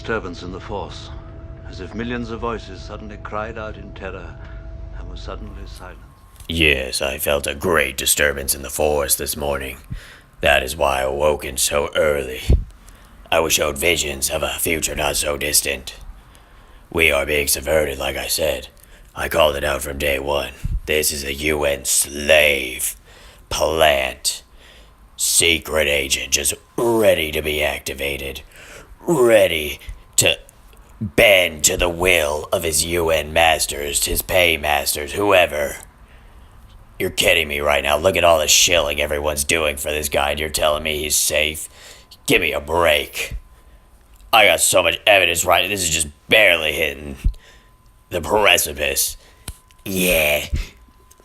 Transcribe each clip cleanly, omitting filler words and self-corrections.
disturbance in the force, as if millions of voices suddenly cried out in terror and were suddenly silenced. Yes, I felt a great disturbance in the forest this morning. That is why I awoken so early. I was showed visions of a future not so distant. We are being subverted, like I said. I called it out from day one. This is a UN slave plant. Secret agent just ready to be activated. Ready to bend to the will of his UN masters, his paymasters, whoever. You're kidding me right now. Look at all the shilling everyone's doing for this guy and you're telling me he's safe? Give me a break. I got so much evidence right. This is just barely hitting the precipice. Yeah.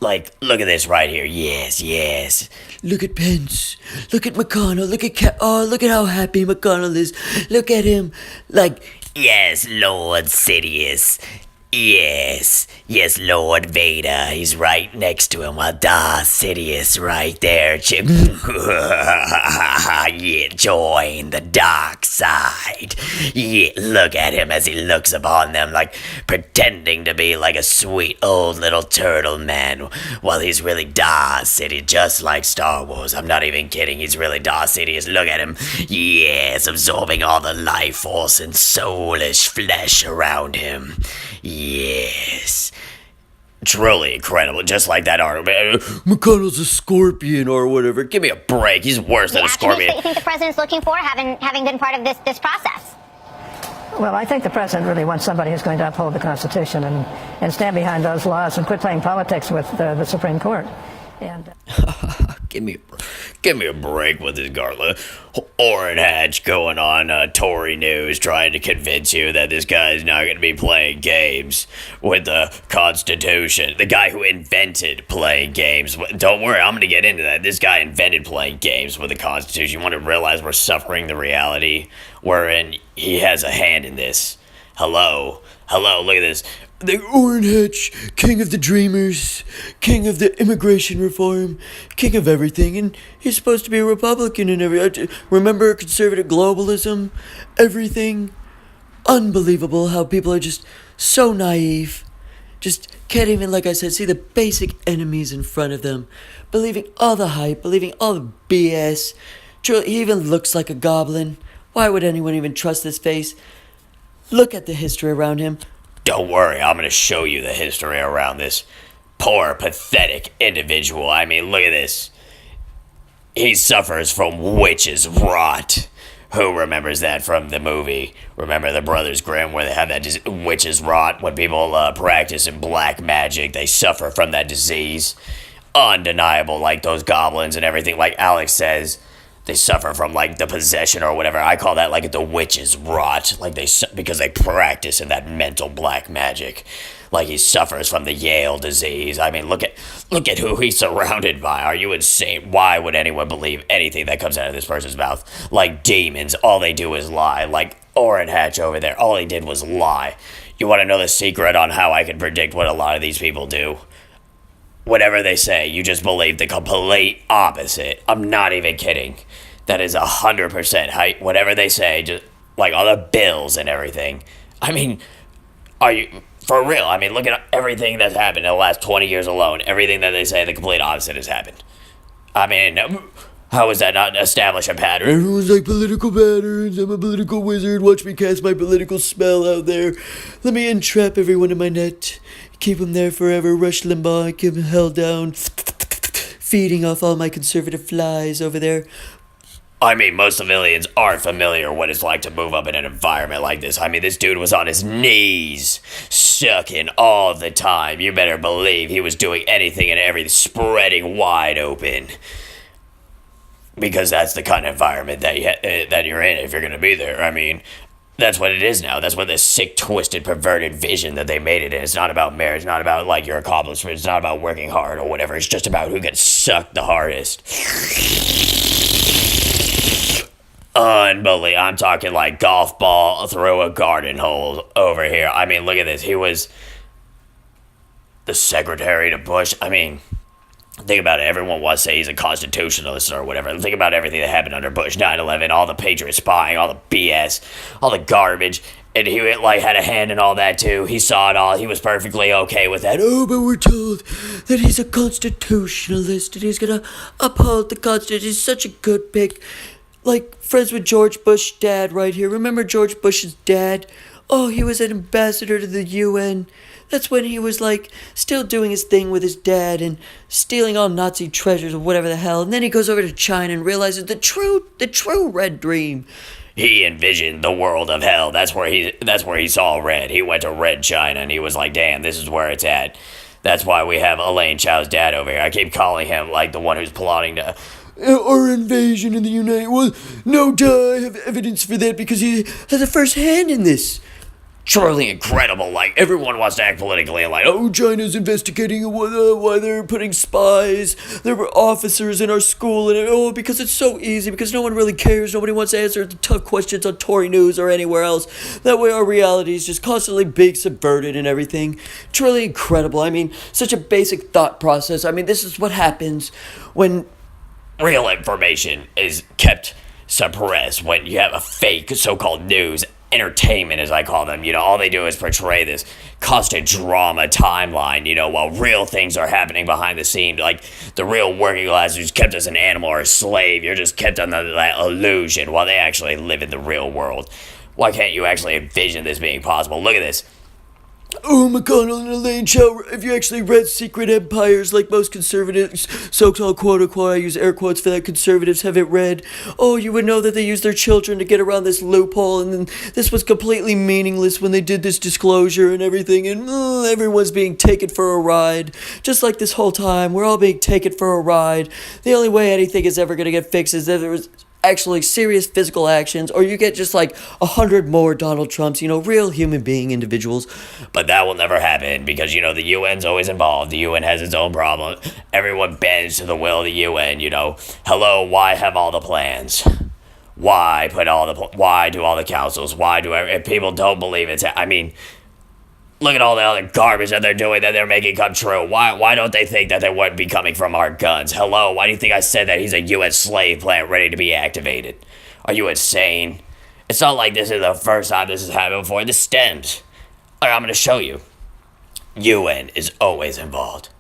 Like, look at this right here. Yes. Look at Pence. Look at McConnell. Look at how happy McConnell is. Look at him. Like, yes, Lord Sidious. Yes, Lord Vader. He's right next to him while Darth Sidious right there. Yeah, join the dark side. Yeah, look at him as he looks upon them like pretending to be like a sweet old little turtle man while he's really Darth Sidious, just like Star Wars. I'm not even kidding. He's really Darth Sidious. Look at him. Yes, absorbing all the life force and soulish flesh around him. Yes. Truly incredible, just like that article. McConnell's a scorpion or whatever. Give me a break. He's worse than a scorpion. What do you think the president's looking for, having been part of this process? Well, I think the president really wants somebody who's going to uphold the Constitution and stand behind those laws and quit playing politics with the Supreme Court. And Give me a break with this Garla. Orrin Hatch going on Tory News trying to convince you that this guy's not going to be playing games with the Constitution. The guy who invented playing games. Don't worry, I'm going to get into that. This guy invented playing games with the Constitution. You want to realize we're suffering the reality wherein he has a hand in this. Hello, look at this. the Orrin Hatch, king of the dreamers, king of the immigration reform, king of everything, and he's supposed to be a Republican and everything. Remember conservative globalism? Everything. Unbelievable how people are just so naive. Just can't even, like I said, see the basic enemies in front of them. Believing all the hype, believing all the BS. Truly, he even looks like a goblin. Why would anyone even trust this face? Look at the history around him. Don't worry, I'm going to show you the history around this poor, pathetic individual. I mean, look at this. He suffers from witch's rot. Who remembers that from the movie? Remember the Brothers Grimm where they have that witch's rot? When people practice in black magic, they suffer from that disease. Undeniable, like those goblins and everything. Like Alex says, they suffer from like the possession or whatever. I call that like the witch's rot. Like because they practice in that mental black magic. Like he suffers from the Yale disease. I mean, look at who he's surrounded by. Are you insane? Why would anyone believe anything that comes out of this person's mouth? Like demons, all they do is lie. Like Orrin Hatch over there, all he did was lie. You want to know the secret on how I can predict what a lot of these people do? Whatever they say, you just believe the complete opposite. I'm not even kidding. That is 100% height. Whatever they say, just like all the bills and everything. I mean, are you for real? I mean, look at everything that's happened in the last 20 years alone. Everything that they say, the complete opposite has happened. I mean, how is that not establish a pattern? Everyone's like, political patterns, I'm a political wizard, watch me cast my political spell out there. Let me entrap everyone in my net. Keep them there forever, Rush Limbaugh, keep them held down. Feeding off all my conservative flies over there. I mean, most civilians aren't familiar what it's like to move up in an environment like this. I mean, this dude was on his knees, sucking all the time. You better believe he was doing anything and everything, spreading wide open. Because that's the kind of environment that you're in if you're going to be there. I mean, that's what it is now. That's what this sick, twisted, perverted vision that they made it in. It's not about marriage. It's not about, like, your accomplishments. It's not about working hard or whatever. It's just about who can suck the hardest. Unbelievable. I'm talking like golf ball through a garden hole over here. I mean, look at this. He was the secretary to Bush. I mean, Think about it. Everyone wants to say he's a constitutionalist or whatever. Think about everything that happened under Bush, 9/11, all the Patriot spying, all the BS, all the garbage. And he had a hand in all that too. He saw it all. He was perfectly okay with that. Oh, but we're told that he's a constitutionalist and he's gonna uphold the Constitution. He's such a good pick. Like, friends with George Bush's dad right here. Remember George Bush's dad? Oh, he was an ambassador to the UN. That's when he was, like, still doing his thing with his dad and stealing all Nazi treasures or whatever the hell. And then he goes over to China and realizes the true red dream. He envisioned the world of hell. That's where he saw red. He went to red China and he was like, damn, this is where it's at. That's why we have Elaine Chow's dad over here. I keep calling him like the one who's plotting to... Our invasion in the United... Well, no duh, I have evidence for that because he has a first hand in this. Truly incredible. Like, everyone wants to act politically and like, Oh, China's investigating why they're putting spies. There were officers in our school, and because it's so easy, because no one really cares. Nobody wants to answer the tough questions on Tory News or anywhere else. That way our reality is just constantly being subverted and everything. Truly incredible. I mean, such a basic thought process. I mean, this is what happens when real information is kept suppressed, when you have a fake so-called news entertainment, as I call them. All they do is portray this constant drama timeline, while real things are happening behind the scene. Like, the real working class who's kept as an animal or a slave. You're just kept under that illusion while they actually live in the real world. Why can't you actually envision this being possible? Look at this. Oh, McConnell and Elaine Chow, if you actually read Secret Empires like most conservatives, so-called quote-unquote, I use air quotes for that, conservatives haven't read, you would know that they used their children to get around this loophole, and then this was completely meaningless when they did this disclosure and everything, and everyone's being taken for a ride. Just like this whole time, we're all being taken for a ride. The only way anything is ever going to get fixed is if there was actually serious physical actions, or you get just like 100 more Donald Trumps, real human being individuals. But that will never happen because, the UN's always involved. The UN has its own problem. Everyone bends to the will of the UN, Hello, why have all the plans? Why do all the councils? If people don't believe look at all the other garbage that they're doing that they're making come true. Why don't they think that they wouldn't be coming from our guns? Hello, why do you think I said that he's a U.S. slave plant ready to be activated? Are you insane? It's not like this is the first time this has happened before. This stems. I'm going to show you. UN is always involved.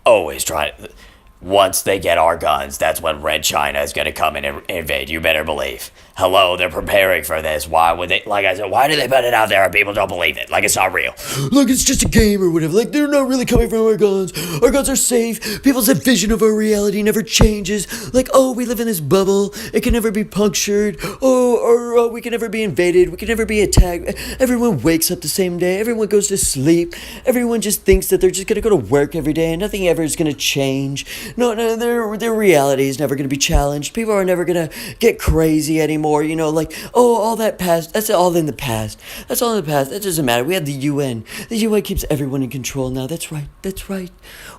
Always trying. Once they get our guns, that's when Red China is going to come and invade. You better believe. Hello, they're preparing for this. Why would they, like I said, why do they put it out there and people don't believe it? Like it's not real. Like it's just a game or whatever. Like they're not really coming from our guns. Our guns are safe. People's vision of our reality never changes. Like, we live in this bubble. It can never be punctured. Or we can never be invaded. We can never be attacked. Everyone wakes up the same day. Everyone goes to sleep. Everyone just thinks that they're just going to go to work every day and nothing ever is going to change. No, their reality is never going to be challenged. People are never going to get crazy anymore. All that past, that's all in the past. That's all in the past. That doesn't matter. We have the UN. The UN keeps everyone in control now. That's right.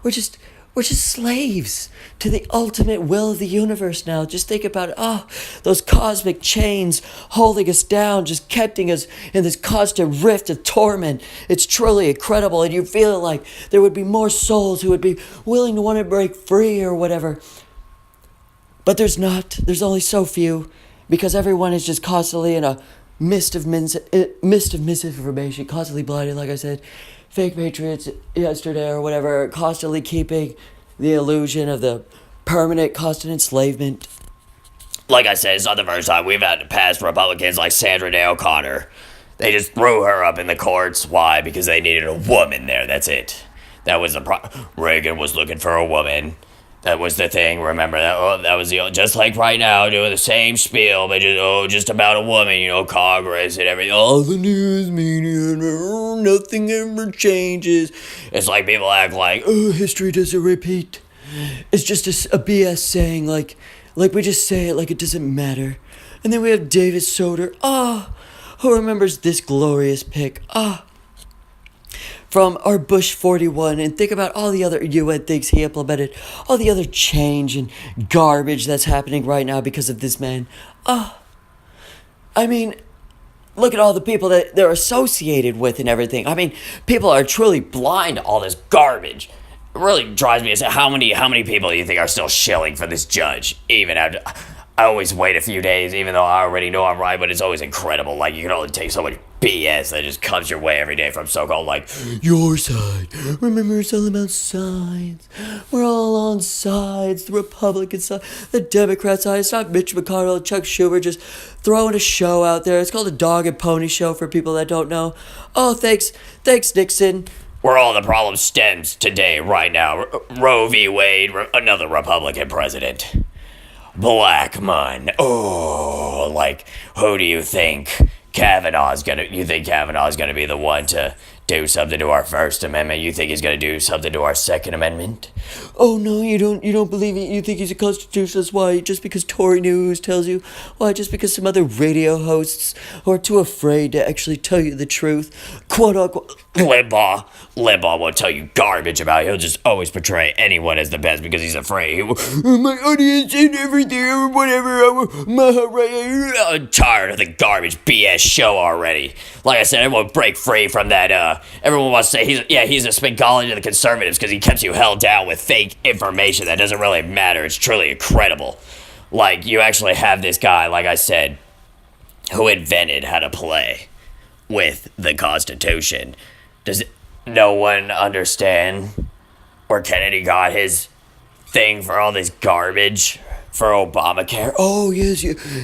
We're just slaves to the ultimate will of the universe now. Just think about it. Those cosmic chains holding us down, just keeping us in this constant rift of torment. It's truly incredible, and you feel like there would be more souls who would be willing to want to break free or whatever. But there's not. There's only so few, because everyone is just constantly in a mist of misinformation, constantly blinded, like I said. Fake patriots yesterday or whatever, constantly keeping the illusion of the permanent constant enslavement. Like I said, it's not the first time we've had past Republicans like Sandra Day O'Connor. They just threw her up in the courts. Why? Because they needed a woman there. That's it. That was the Reagan was looking for a woman. That was the thing. Remember that? That was just like right now, doing the same spiel, but just about a woman. Congress and everything. All the news media, nothing ever changes. It's like people act like, history doesn't repeat. It's just a BS saying, like we just say it like it doesn't matter. And then we have David Soder. Who remembers this glorious pick? From our Bush 41, and think about all the other UN things he implemented, all the other change and garbage that's happening right now because of this man. Look at all the people that they're associated with and everything. People are truly blind to all this garbage. really drives me is how many people do you think are still shilling for this judge? Even after, I always wait a few days, even though I already know I'm right, but it's always incredible. Like, you can only take so much BS that just comes your way every day from so-called, like, Your side. Remember, it's all about sides. We're all on sides. The Republican side, the Democrat side. It's not Mitch McConnell and Chuck Schumer just throwing a show out there. It's called a dog and pony show for people that don't know. Oh, thanks, Nixon. where all the problem stems today, right now. Roe v. Wade, another Republican president. Black man. Oh, like, who do you think you think Kavanaugh's gonna be the one to do something to our First Amendment? You think he's gonna do something to our Second Amendment? Oh no, you don't believe it. You think he's a constitutionalist? Why? Just because Tory News tells you? Why? Just because some other radio hosts are too afraid to actually tell you the truth? Quote unquote. Limbaugh won't tell you garbage about it. He'll just always portray anyone as the best because he's afraid. My audience and everything or whatever. I'm tired of the garbage BS show already. Like I said, everyone break free from that. Everyone wants to say he's a Spingali to the conservatives because he keeps you held down with fake information that doesn't really matter. It's truly incredible. Like, you actually have this guy, like I said, who invented how to play with the Constitution. Does no one understand where Kennedy got his thing for all this garbage for Obamacare? Oh, yes,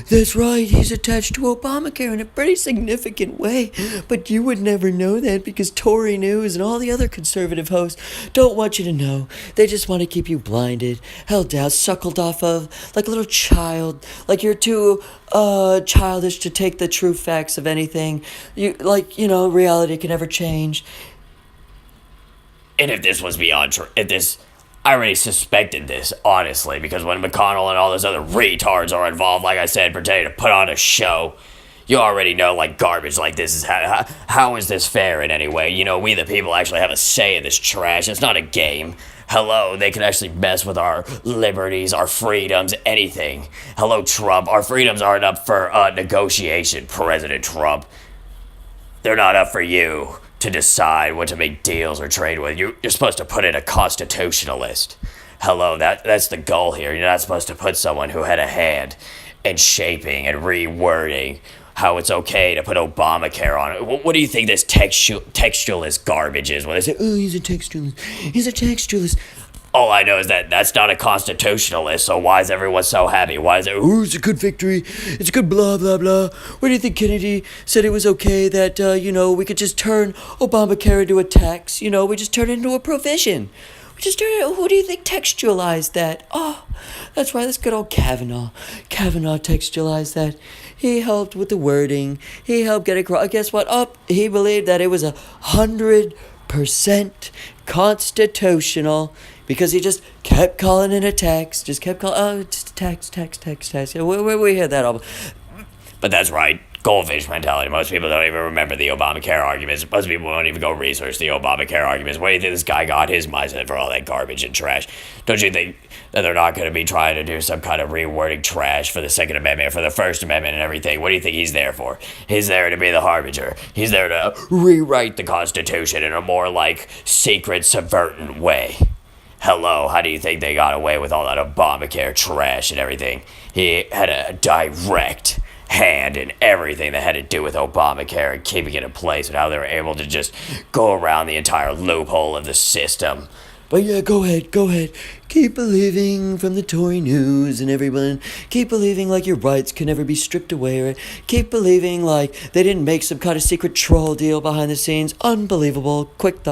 that's right. He's attached to Obamacare in a pretty significant way. But you would never know that because Tory News and all the other conservative hosts don't want you to know. They just want to keep you blinded, held down, suckled off of, like a little child. Like you're too childish to take the true facts of anything. Reality can never change. And if this was beyond true, I already suspected this, honestly, because when McConnell and all those other retards are involved, like I said, pretending to put on a show, you already know, like, garbage like this is how is this fair in any way? You know, we the people actually have a say in this trash. It's not a game. Hello, they can actually mess with our liberties, our freedoms, anything. Hello, Trump. Our freedoms aren't up for negotiation, President Trump. They're not up for you to decide what to make deals or trade with. You're supposed to put in a constitutionalist. Hello, that's the goal here. You're not supposed to put someone who had a hand in shaping and rewording how it's okay to put Obamacare on it. What do you think this textualist garbage is when they say, oh, he's a textualist. All I know is that that's not a constitutionalist, so why is everyone so happy? Why is it, oh, it's a good victory. It's a good blah, blah, blah. What do you think Kennedy said it was okay that, we could just turn Obamacare into a tax? We just turn it into a provision. Who do you think textualized that? Oh, that's right, this good old Kavanaugh. Kavanaugh textualized that. He helped with the wording. He helped get across. Guess what? Oh, he believed that it was 100% constitutional because he just kept calling it a tax. Just kept calling, oh, it's tax. Yeah, we hear that all. But that's right. Goldfish mentality. Most people don't even remember the Obamacare arguments. Most people won't even go research the Obamacare arguments. Where do you think this guy got his mindset for all that garbage and trash? Don't you think that they're not going to be trying to do some kind of rewording trash for the Second Amendment, for the First Amendment and everything? What do you think he's there for? He's there to be the harbinger. He's there to rewrite the Constitution in a more, like, secret, subvertant way. Hello, how do you think they got away with all that Obamacare trash and everything? He had a direct hand in everything that had to do with Obamacare and keeping it in place and how they were able to just go around the entire loophole of the system. But yeah, go ahead. Keep believing from the Tory News and everyone. Keep believing like your rights can never be stripped away. Right? Keep believing like they didn't make some kind of secret troll deal behind the scenes. Unbelievable. Quick thought.